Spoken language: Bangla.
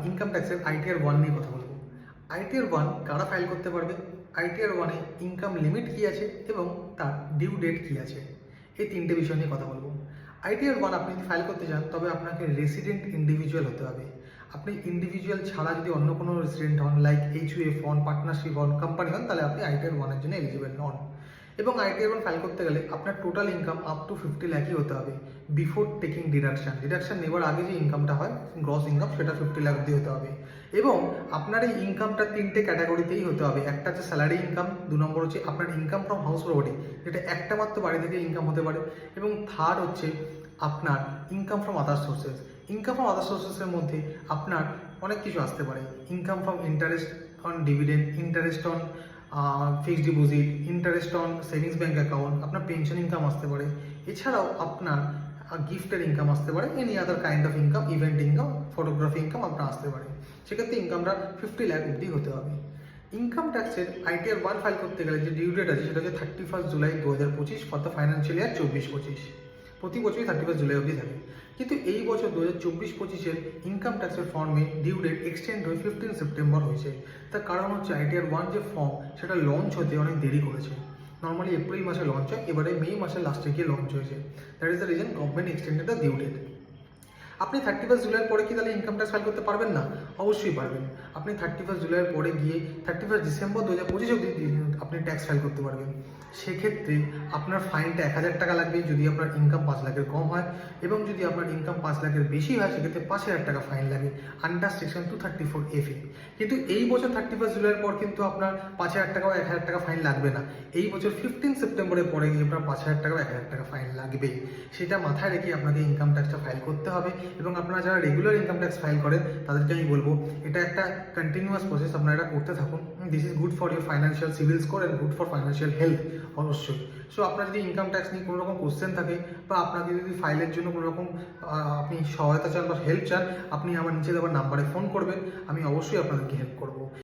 ইনকাম ট্যাক্সের আইটিআর 1 নিয়ে কথা বলবো। আইটিআর 1 কারা ফাইল করতে পারবে, আইটিআর 1 এ ইনকাম লিমিট কী আছে এবং তার ডিউ ডেট কী আছে, এই তিনটে বিষয় নিয়ে কথা বলবো। আইটিআর 1 আপনি যদি ফাইল করতে চান তবে আপনাকে রেসিডেন্ট ইন্ডিভিজুয়াল হতে হবে। আপনি ইন্ডিভিজুয়াল ছাড়া যদি অন্য কোনো রেসিডেন্ট হন, লাইক এইচইউএফ হন, পার্টনারশিপ হন, কোম্পানি হন, তাহলে আপনি আইটিআর 1 এর জন্য এলিজিবল নন। এবং আইটিআর 1 ফাইল করতে গেলে আপনার টোটাল ইনকাম আপ টু 50 লাখই হতে হবে বিফোর টেকিং ডিডাকশন নেবার আগে যে ইনকামটা হয় গ্রস ইনকাম, সেটা 50 লাখ দিয়ে হতে হবে। এবং আপনার এই ইনকামটা তিনটে ক্যাটাগরিতেই হতে হবে। একটা হচ্ছে স্যালারি ইনকাম, 2 নম্বর হচ্ছে আপনার ইনকাম ফ্রম হাউস প্রপার্টি, যেটা একটা মাত্র বাড়ি থেকে ইনকাম হতে পারে, এবং থার্ড হচ্ছে আপনার income from other sources. Income from other সোর্সেসের মধ্যে আপনার অনেক কিছু আসতে পারে। Income from interest on dividend, interest on fixed deposit, interest on savings bank account, আপনার পেনশন ইনকাম আসতে পারে। এছাড়াও আপনার গিফটের ইনকাম আসতে পারে, any other kind of income, event income, photography income আপনার আসতে পারে। সেক্ষেত্রে ইনকামটা 50 লাখ অবধি হতে হবে। ইনকাম ট্যাক্সের আইটিআর 1 ফাইল করতে গেলে যে ডিউ ডেট আছে সেটা হচ্ছে 31 July 2025 for the financial year 24-25। প্রতি বছরই 31 জুলাই অবধি থাকে, কিন্তু এই বছর 2024-25-এর ইনকাম ট্যাক্সের ফর্মে ডিউ ডেট এক্সটেন্ড হয়ে 15 সেপ্টেম্বর হয়েছে। তার কারণ হচ্ছে আইটিআর 1 যে ফর্ম সেটা লঞ্চ হতে অনেক দেরি করেছে। নর্মালি এপ্রিল মাসে লঞ্চ হয়, এবারে মে মাসের লাস্টে গিয়ে লঞ্চ হয়েছে। That is the reason government extended the due date. আপনি 31 জুলাইয়ের পরে কি তাহলে ইনকাম ট্যাক্স ফাইল করতে পারবেন না? অবশ্যই পারবেন। আপনি 31 জুলাইয়ের পরে গিয়ে 31 ডিসেম্বর 2025 অবধি আপনি ট্যাক্স ফাইল করতে পারবেন। সেক্ষেত্রে আপনার ফাইনটা 1000 টাকা লাগবে যদি আপনার ইনকাম 5 লাখের কম হয়, এবং যদি আপনার ইনকাম 5 লাখের বেশি হয় সেক্ষেত্রে 5000 টাকা ফাইন লাগে আন্ডার সেকশন 234 FA। কিন্তু এই বছর 31 জুলাইয়ের পর কিন্তু আপনার 5000 টাকা বা 1000 টাকা ফাইন লাগবে না। এই বছর 15 সেপ্টেম্বরের পরে গিয়ে আপনার 5000 টাকা বা 1000 টাকা ফাইন লাগবে। সেটা মাথায় রেখে আপনাকে ইনকাম ট্যাক্সটা ফাইল করতে হবে। এবং আপনারা যারা রেগুলার ইনকাম ট্যাক্স ফাইল করেন তাদেরকে আমি বলবো এটা একটা কন্টিনিউয়াস প্রসেস, আপনারা এটা করতে থাকুন। This is good for your financial CIBIL score and good for financial health অবশ্যই। সো আপনার যদি ইনকাম ট্যাক্স নিয়ে কোনো রকম কোশ্চেন থাকে বা আপনাকে যদি ফাইলের জন্য কোনো রকম আপনি সহায়তা চান বা হেল্প চান, আপনি আমার নিচে দেওয়ার নাম্বারে ফোন করবেন, আমি অবশ্যই আপনাদেরকে হেল্প করবো।